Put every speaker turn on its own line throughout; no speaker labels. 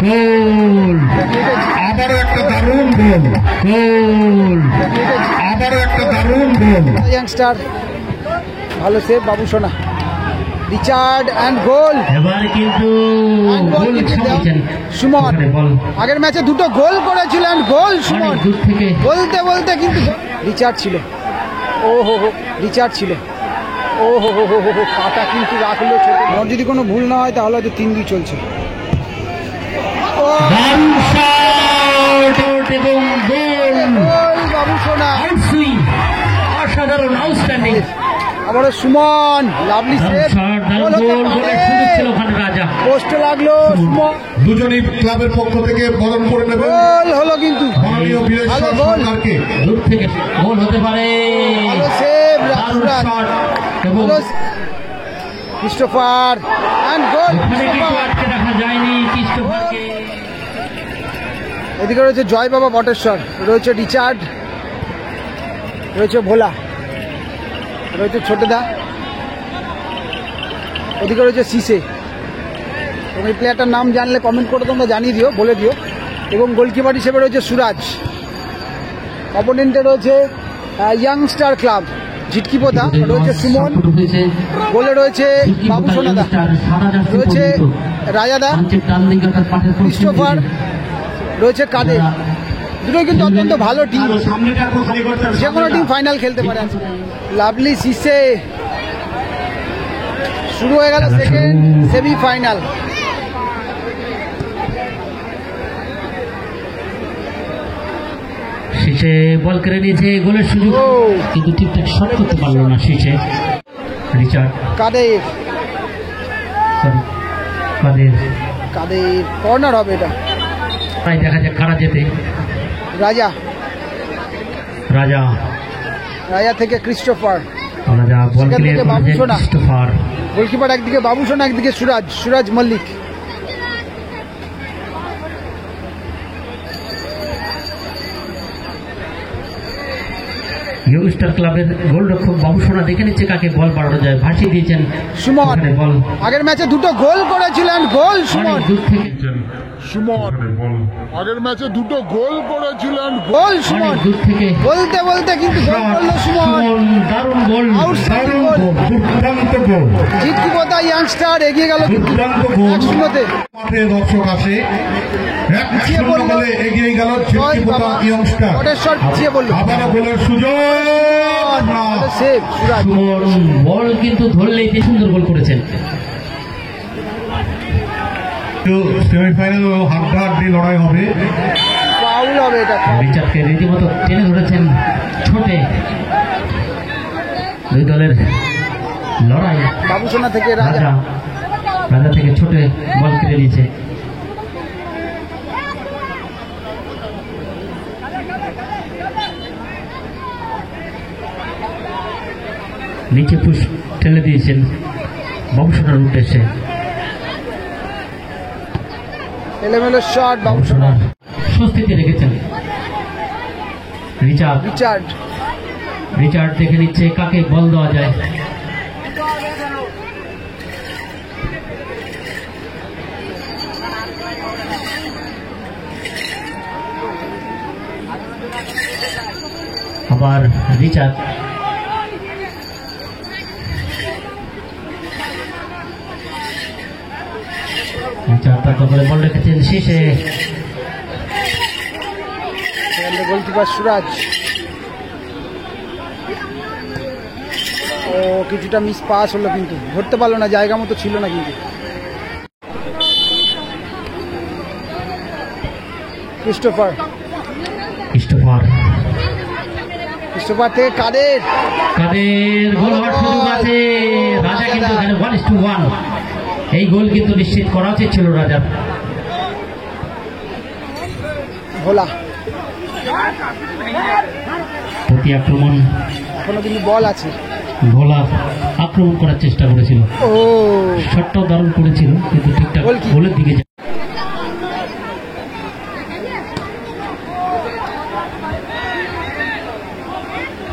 গোল, আবারও একটা দারুণ গোল, গোল, আবারও একটা দারুণ গোল।
ইয়াংস্টার ভালো সেভ বাবু সোনা, রিচার্ড অ্যান্ড গোল।
এবার কিন্তু গোল ছাপিয়েছেন
সুমন।
বল।
আগের ম্যাচে দুটো গোল করেছিলেন, গোল সুমন।
দূর থেকে
বলতে বলতে কিন্তু রিচার্ড ছিল, ও হো হো রিচার্ড ছিল, ও হো হো হো হো পাটা কিন্তু রাখলো ছোট। আমার যদি কোনো ভুল না হয় তাহলে হয়তো 3-2 চলছে।
দারুণ শট এবং গোল,
গোল বাবু সোনা,
আউটসুইং, অসাধারণ, আউটস্ট্যান্ডিং।
আবারও সুমন, লাভলি সেভ,
গোল, গোলের সুযোগ ছিল ওখানে রাজা।
পোস্টে লাগলো সুমন,
দুজনই ক্লাবের পক্ষ থেকে বরণ করে নেবে।
গোল হলো কিন্তু,
মাননীয় বীরেশ্বর সরকারকে।
দূর থেকে গোল হতে পারে,
ভালো সেভ
দারুণ শট এবং
ক্রিস্টোফার অ্যান্ড গোল।
ওখানে কিছু আটকে রাখা যায়নি ক্রিস্টোফারকে।
এদিকে রয়েছে জয় বাবা বটেশ্বর, রয়েছে রিচার্ড, রয়েছে ভোলা, রয়েছে ছোটদা, ওদিকে রয়েছে সিসে। এবং এই প্লেয়ারটার নাম জানলে কমেন্ট করে তোমরা জানিয়ে দিও, বলে দিও। এবং গোলকিপার হিসেবে রয়েছে সুরাজ। অপোনেন্টে রয়েছে ইয়াংস্টার ক্লাব ঝিটকিপোতা, রয়েছে সুমন, গোলে রয়েছে বাবু সোনাদা, রয়েছে রাজাদা, ক্রিস্টোফার, রয়েছে কাদের। দুটোই কিন্তু অত্যন্ত ভালো টিম, যে কোনো টিম ফাইনাল খেলতে পারে। লাভলি সিসে, শুরু হয়ে গেল সেকেন্ড সেমিফাইনাল।
শীষে বল কেড়ে নিয়েছে, গোলের সুযোগ কিন্তু ঠিকঠাক শট করতে পারলো না শীষে। রিচার্ড,
কাদের,
কাদের,
কাদের কর্নার হবে এটা।
তাই দেখা যাক কারা যেতে।
রাজা,
রাজা,
রাজা থেকে ক্রিস্টোফার,
রাজা বল
সেখান
ক্লিয়ার
থেকে বাবু
করেছে
সোনা।
ক্রিস্টোফার।
গোলকিপার একদিকে বাবু সোনা, একদিকে সুরাজ, সুরাজ মল্লিক।
ইয়ংস্টার ক্লাবের গোলরক্ষক বাবু সোনা দেখে নিচ্ছে কাকে বল বাড়ানো যায়, ভাসিয়ে দিয়েছেন
সুমন।
বল।
আগের ম্যাচে দুটো গোল করেছিলেন, গোল সুমন।
দূর থেকে
সুমন আগের ম্যাচে দুটো গোল করেছিলেন।
গোল সুমন,
দূর থেকে
বলতে বলতে কিন্তু গোল করলো সুমন।
দারুণ গোল,
আউটস্ট্যান্ডিং
দারুণ
গোল।
গোল, দুর্দান্ত গোল,
ঝিটকিপোতা ইয়াংস্টার এগিয়ে গেল
দুর্দান্ত গোল।
1-0-তে।
মাঠে দর্শক আসে, 1-0 গোলে এগিয়ে গেল ঝিটকিপোতা ইয়ংস্টার।
বটেশ্বর পিছিয়ে পড়লো।
আবারও গোলের সুযোগ না।
সেভ সুরাজ।
বল কিন্তু ধরলেই কি সুন্দর গোল করেছেন।
সেমিফাইনাল হাড্ডাহাড্ডি লড়াই হবে।
ফাউল হবে এটা।
রিচার্ডকে রীতিমতো টেনে ধরেছেন ছোটে। দুই দলের লড়াই।
বাবুসোনা থেকে রাজা,
রাজা, রাজা থেকে ছোটে বল কেড়ে নিয়েছে। নিচে পুশ ঠেলে দিয়েছেন বাবুসোনার উদ্দেশ্যে।
এলোমেলো শট বাবুসোনা।
স্বস্তিতে রেখেছেন রিচার্ড।
রিচার্ড,
রিচার্ড দেখে নিচ্ছে কাকে বল দেওয়া যায়। আবার রিচার্ড, রিচার্ড তারপর করে বল রেখেছেন শেষে।
গোলকিপার সুরাজ। ও কিছুটা মিস পাস হলো, কিন্তু ধরতে পারলো না, জায়গা মতো ছিল না। কিন্তু ক্রিস্টোফার,
ক্রিস্টোফার,
ক্রিস্টোফার থেকে কাদের।
কাদের গোল হওয়ার সুযোগ আছে। রাজা কিন্তু এখানে 1-1। এই গোল কিন্তু নিশ্চিত করা উচিত ছিল রাজার।
ভোলা,
প্রতি আক্রমণ
এখনো কিন্তু বল আছে।
ভোলা আক্রমণ করার চেষ্টা করেছিল,
ও
শটটাও দারুণ করেছিল কিন্তু ঠিকঠাক
গোল কি?
গোলের দিকে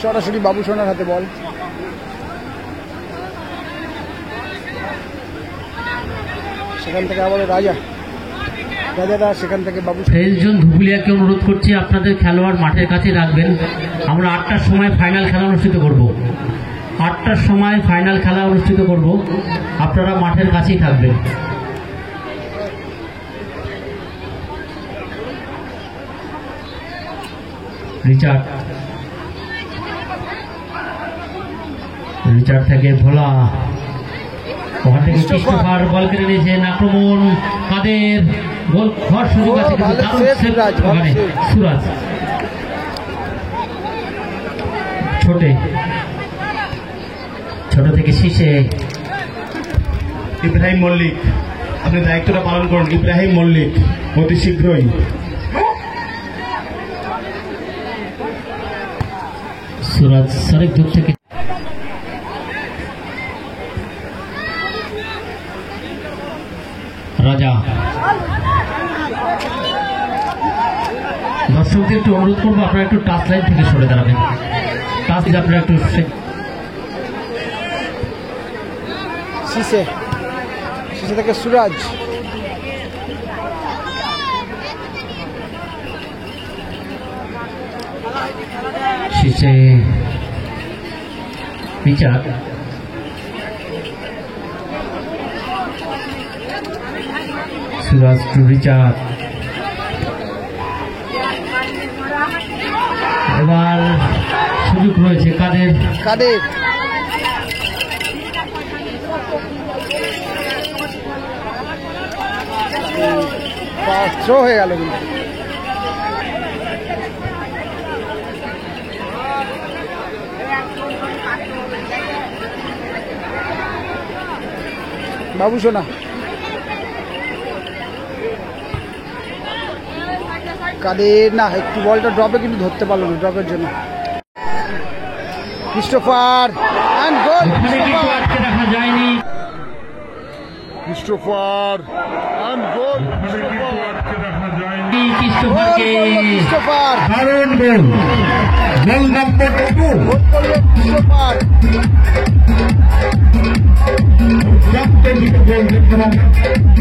সরাসরি বাবুসোনার হাতে বল। সেখান থেকে আবার রাজা, রাজাদা সেখান থেকে বাবু
ফেলজন ধুবুলিয়াকে অনুরোধ করছি আপনাদের খেলোয়াড় মাঠের কাছে রাখবেন। আমরা 8টার সময় ফাইনাল খেলা অনুষ্ঠিত করব। 8টার সময় ফাইনাল খেলা অনুষ্ঠিত করব, আপনারা মাঠের কাছেই থাকবেন। রিচার্ড থেকে ভোলা, ওখান থেকে ক্রিস্টোফার বল কেড়ে নিয়েছেন, আক্রমণ কাদের, গোল হওয়ার সুযোগ আছে কিন্তু দারুণ সেভ ওখানে সুরাজ। ছোট থেকে শীষে
ইব্রাহিম মল্লিক, আপনি দায়িত্বটা পালন করুন। ইব্রাহিম মল্লিক অতি শীঘ্রই।
সুরাজ সারেক দূর থেকে রাজা। দর্শকদের একটু অনুরোধ করবো আপনারা একটু টাচ লাইন থেকে সরে দাঁড়াবেন। টাচ আপনারা একটু
শীষে থেকে সুরাজ,
শীষে রিচার্ড, সুরাজ টু রিচার্ড। এবার সুযোগ রয়েছে কাদের,
থ্রো হয়ে গেল কিন্তু বাবু সোনা। কাদের না একটু বলটা ড্রপে কিন্তু ধরতে পারলো না, ড্রপের জন্য। Christopher and goal.
আটকে রাখা যায়নি।
Christopher and goal.
ক্রিস্টোফারকে
ক্রিস্টোফার
দারুণ গোল, গোল নম্বর 2।
গোল করলেন ক্রিস্টোফার।
দুর্দান্ত দুটো গোল দেখলাম,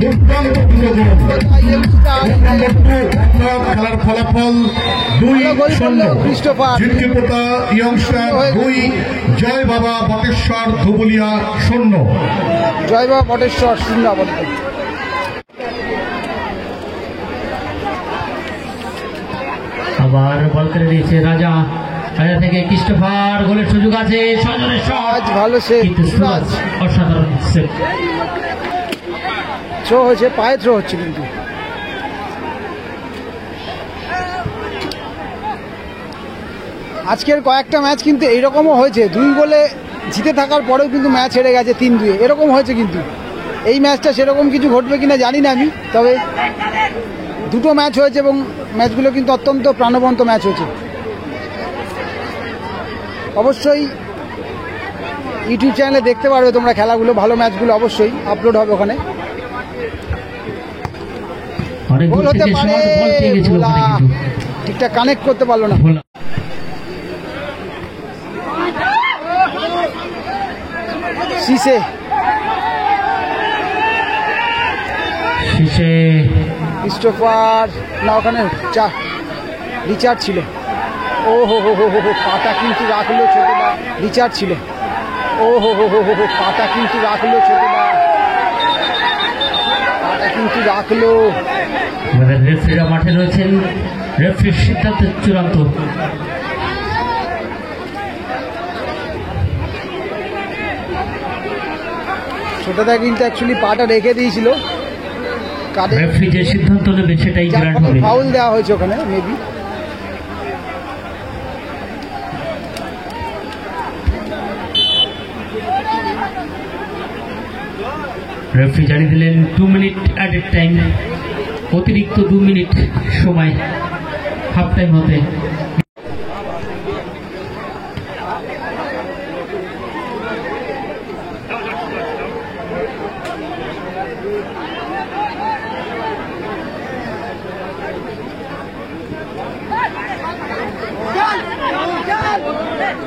দুর্দান্ত দুটো গোল। খেলার ফলাফল 2-0।
ক্রিস্টোফার
ঝিটকিপোতা ইয়ংস্টার 2, জয় বাবা বটেশ্বর ধুবুলিয়া 0।
জয় বাবা বটেশ্বর 0।
আবার বল করে দিয়েছে রাজা, রাজা থেকে ক্রিস্টোফার, গোলের সুযোগ আছে, সজনের শট
ভালো সেভ,
কিন্তু সুরাজ অসাধারণ সেভ।
থ্রো হয়েছে, পায়ে থ্রো হচ্ছে কিন্তু। আজকের কয়েকটা ম্যাচ কিন্তু এইরকমও হয়েছে, 2 গোলে জিতে থাকার পরেও কিন্তু ম্যাচ হেরে গেছে 3-2, এরকম হয়েছে কিন্তু। এই ম্যাচটা সেরকম কিছু ঘটবে কিনা জানি না আমি, তবে দুটো ম্যাচ হয়েছে এবং ম্যাচগুলো কিন্তু অত্যন্ত প্রাণবন্ত ম্যাচ হয়েছে। অবশ্যই ইউটিউব চ্যানেলে দেখতে পারবে তোমরা খেলাগুলো, ভালো ম্যাচগুলো অবশ্যই আপলোড হবে ওখানে।
অনেক দূর থেকে শট, বল পেয়ে গেছিল ওখানে কিন্তু
ঠিকঠাক কানেক্ট করতে পারলো না।
ভোলা
শীষে ক্রিস্টোফার না, ওখানে রিচার্ড ছিল। ও হো হো হো হো, পাটা কিন্তু রাখলো ছোটদা। রিচার্ড ছিল। ও হো হো হো হো, পাটা কিন্তু রাখলো ছোটদা, পাটা কিন্তু রাখলো।
রেফারিরা মাঠে রয়েছেন, রেফারির সিদ্ধান্ত চূড়ান্ত।
ছোটদা কিন্তু অ্যাকচুয়ালি পাটা রেখে দিয়েছিল,
রেফারি যে সিদ্ধান্ত নেবে সেটাই গ্রান্ট হবে।
ফাউল দেওয়া হয়েছে ওখানে মেবি।
রেফারি জানিয়ে দিলেন 2 মিনিট অ্যাডেড টাইম, অতিরিক্ত 2 মিনিট সময় হাফ টাইম হতে।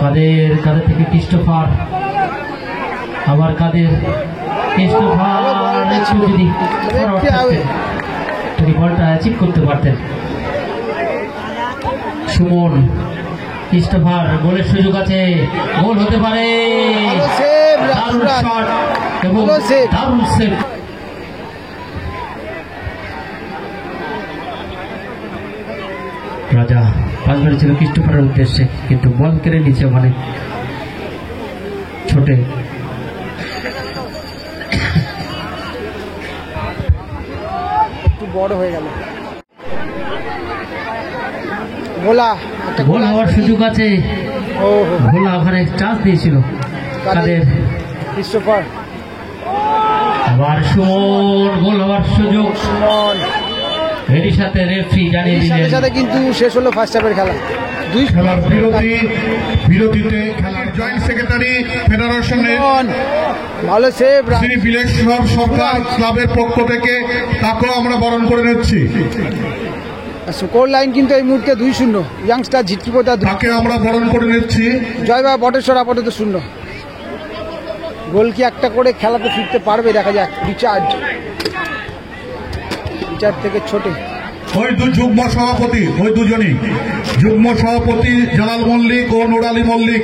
কাদের থেকে ক্রিস্টোফার, আবার কাদের, ক্রিস্টোফার যদি তিনি বলটা অ্যাচিভ করতে পারতেন। সুমন, ক্রিস্টোফার, গোলের সুযোগ আছে, গোল হতে পারে।
ভালো সেভ,
দারুণ
সুরাজ।
শট এবং
ভালো সেভ।
দারুণ সেভ। রাজা পাস মেরেছিল ক্রিস্টোফারের উদ্দেশ্যে, কিন্তু বল কেড়ে নিচ্ছে ওখানে ছোটে।
একটু বড় হয়ে গেল। ভোলা একটা
গোল হওয়ার সুযোগ আছে।
ও হো
ভোলা ওখানে চান্স দিয়েছিল কাদের।
ক্রিস্টোফার,
আবার সুমন, গোল হওয়ার সুযোগ।
সুমন।
এরই সাথে রেফারি জানিয়ে
এর সাথে
দিলেন
সাথে কিন্তু শেষ হলো ফার্স্ট হাফের খেলা। দুই
খেলার বিরতিতে খেলার জয়েন্ট সেক্রেটারি ফেডারেশনের
সুমন, ভালো সেভ।
শ্রী বিলেশ্বর সরকার ক্লাবের পক্ষ থেকে তাকেও আমরা বরণ করে নিচ্ছি।
স্কোর লাইন কিন্তু এই মুহূর্তে 2-0। ইয়াংস্টার ঝিটকিপোতা 2,
তাকে আমরা বরণ করে নিচ্ছি।
জয়বাবা বটেশ্বর আপাতত 0। গোল কি একটা করে খেলাতে ফিরতে পারবে, দেখা যাক। রিচার্ড থেকে ছোটে।
ওই যুগ্ম সভাপতি, ওই দুজনই যুগ্ম সভাপতি জালাল মল্লিক ও নুরালী মল্লিক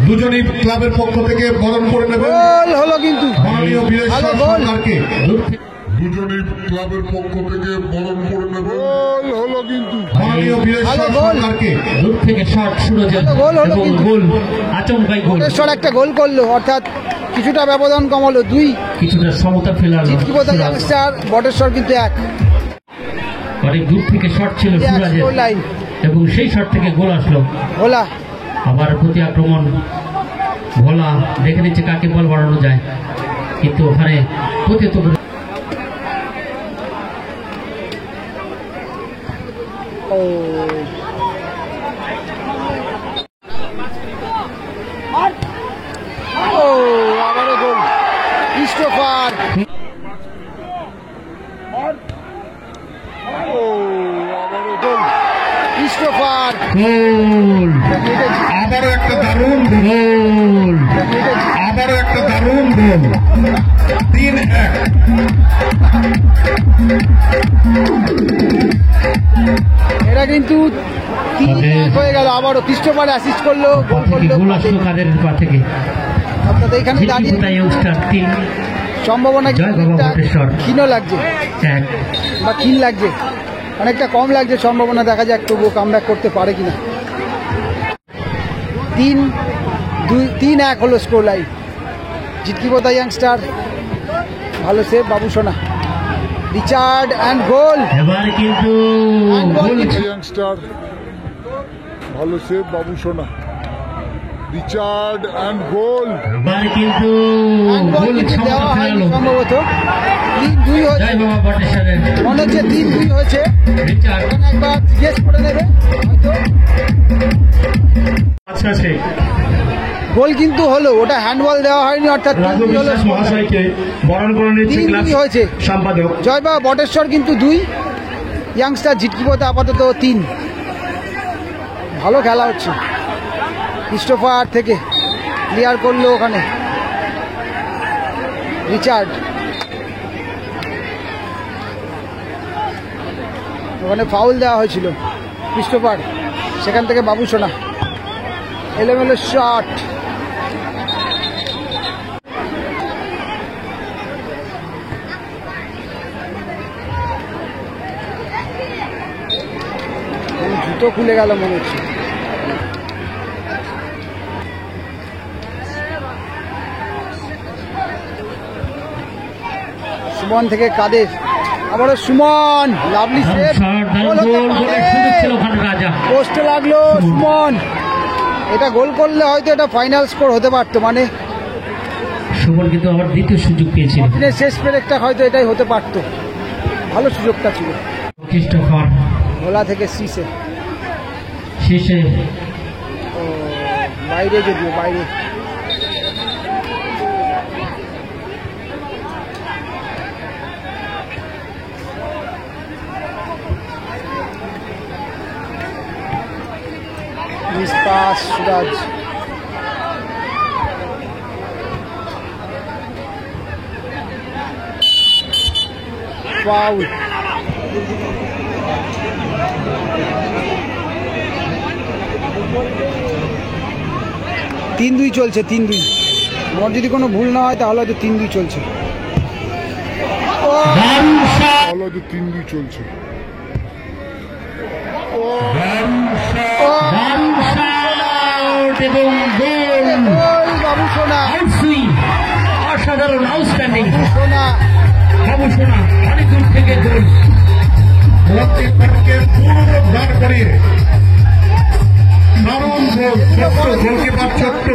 দুজনই ক্লাবের পক্ষ থেকে বরণ করে নেবেন
গোল হলো কিন্তু।
মাননীয় বিলেশ্বর
ভালো গোল।
সরকারকে।
দুজনেই ক্লাবের পক্ষ থেকে বরণ করে নেবে। গোল হলো কিন্তু।
মাননীয় বিলেশ্বর
ভালো গোল।
সরকারকে।
দূর থেকে শট সুরজের
ভালো গোল হলো
এবং
কিন্তু।
গোল আচমকাই গোল,
বটেশ্বর একটা গোল করলো, অর্থাৎ কিছুটা ব্যবধান কমালো। 2
কিছুটা সমতা ফেলালো
ঝিটকিপোতা
সুরাজ।
ইয়াংস্টার, বটেশ্বর কিন্তু 1।
অনেক দূর থেকে শট ছিল সুরাজের
স্কোর লাইন।
এবং সেই শট থেকে গোল আসলো।
ভোলা,
আবার প্রতি আক্রমণ ভোলা দেখে নিচ্ছে কাকে বল বাড়ানো যায়, কিন্তু ওখানে প্রতি
ও ও আবারও গোল। ক্রিস্টোফার, ও আবারও গোল। ক্রিস্টোফার,
গোল,
আবারও একটা দারুণ গোল,
গোল,
আবারও একটা দারুণ গোল। 3-1।
এটা কিন্তু 3-1 হয়ে গেল। আবারও ক্রিস্টোফার অ্যাসিস্ট করলো, গোল করলো।
গোল আসলো কাদের পা থেকে।
অর্থাৎ এখানে দাঁড়িয়ে
ঝিটকিপোতা ইয়ংস্টার 3,
সম্ভাবনা
জয় বাবা বটেশ্বর
ক্ষীণ লাগছে
1।
বা ক্ষীণ লাগছে, অনেকটা কম লাগছে সম্ভাবনা। দেখা যাক তবুও কামব্যাক করতে পারে কিনা। 3-1 হলো স্কোর লাইন। ঝিটকিপোতা ইয়াংস্টার, ভালো সেভ বাবু সোনা। রিচার্ড অ্যান্ড গোল।
এবার কিন্তু গোল,
ইয়াংস্টার, ভালো সেভ বাবু সোনা। রিচার্ড অ্যান্ড গোল।
এবার কিন্তু গোল
কিন্তু
সমতা
দেওয়া হয়নি
ফেরালো
সম্ভবত। 3-2 হয়েছে,
জয় বাবা বটেশ্বরের।
মনে হচ্ছে 3-2 হয়েছে।
রিচার্ড
এখানে একবার জিজ্ঞেস করে নেবে হয়তো।
আচ্ছা শেখ
গোল কিন্তু হলো, ওটা হ্যান্ডবল দেওয়া হয়নি, অর্থাৎ
রাজু
3-2 হলো
বিশ্বাস মহাশয়কে বরণ করে নিচ্ছে ক্লাব
3-2 হয়েছে।
সম্পাদক।
জয়বাবা বটেশ্বর কিন্তু 2, ইয়াংস্টার ঝিটকিপোতা আপাতত 3। ভালো খেলা হচ্ছে। ক্রিস্টোফার থেকে ক্লিয়ার করলো ওখানে রিচার্ড। ওখানে ফাউল দেওয়া হয়েছিল ক্রিস্টোফার, সেখান থেকে বাবু সোনা। এলোমেলো শট। জুতো খুলে গেল মনে হচ্ছে। সুমন থেকে কাদের, আবারও সুমন, লাভলি সেভ।
গোল, গোলের সুযোগ ছিল ওখানে রাজা।
পোস্টে লাগলো সুমন। এটা গোল করলে হয়তো এটা ফাইনাল স্কোর হতে পারতো, মানে
সুমন কিন্তু আবার দ্বিতীয় সুযোগ পেয়েছিল।
দিনের শেষ পেরেকটা হয়তো এটাই হতে পারতো। ভালো সুযোগটা ছিল।
ক্রিস্টোফার
ভোলা থেকে সিসে,
শেষে
ও বাইরে, যদিও বাইরে। পাস সুরাজ। ফাউল। তিন দুই চলছে, 3-2। আমার যদি কোনো ভুল না হয় তাহলে হয়তো 3-2 চলছে।
দারুণ শট,
তাহলে হয়তো 3-2 চলছে।
দারুণ শট এবং গোল।
ওই বাবু সোনা,
আউটসুইং, অসাধারণ, আউটস্ট্যান্ডিং।
সোনা
বাবু সোনা অনেক দূর থেকে গোল।
গোলকিপারকে পুনরুদ্ধার করিয়ে দারুণ গোল, ছোট্ট গোলকিপার ছোট্ট।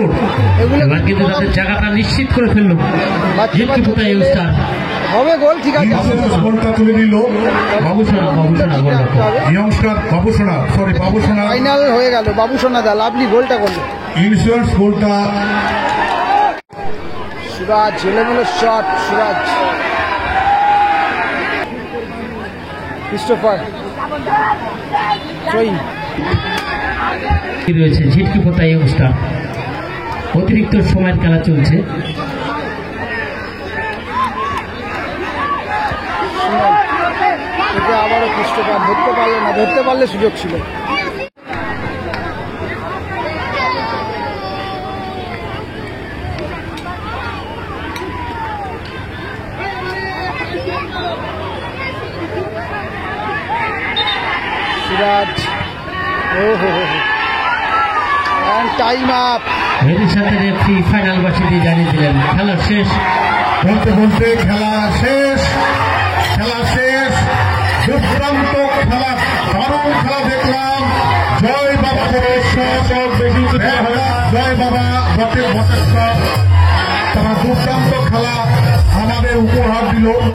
এগুলো
এবার কিন্তু তাদের জায়গাটা নিশ্চিত করে ফেললো জিতকিপুতা ইয়ংস্টার।
হবে গোল, ঠিক আছে।
ইনসুরেন্স গোলটা তুলে নিল
বাবু সোনা গোল রক্ষক।
ইয়ংস্টার বাবুসোনা, সরি বাবুসোনা।
ফাইনাল হয়ে গেল, বাবু সোনা দা লাভলি গোলটা করলো।
ইনসুরেন্স গোলটা
সুরাজ এলোমেলো শট, সুরাজ ক্রিস্টোফার থ্রোইং।
রয়েছে ঝিটকিপোতা ইয়ংস্টার। অতিরিক্ত সময়ের খেলা চলছে।
এটা আবারও ক্রিস্টোফার ধরতে পারলো না, ধরতে পারলে সুযোগ ছিল। সুরাজ, ও হো হো, টাইম আপ।
এর সাথে রেফারি ফাইনাল বাসী দিয়ে জানিয়ে দিলেন খেলা শেষ।
বলতে বলতে খেলা শেষ, খেলা শেষ। দুর্দান্ত খেলা, দারুণ খেলা দেখলাম। জয় বাবা বটেশ্বর, জয় বাবা বটেশ্বর। তারা দুর্দান্ত খেলা আমাদের উপহার দিল।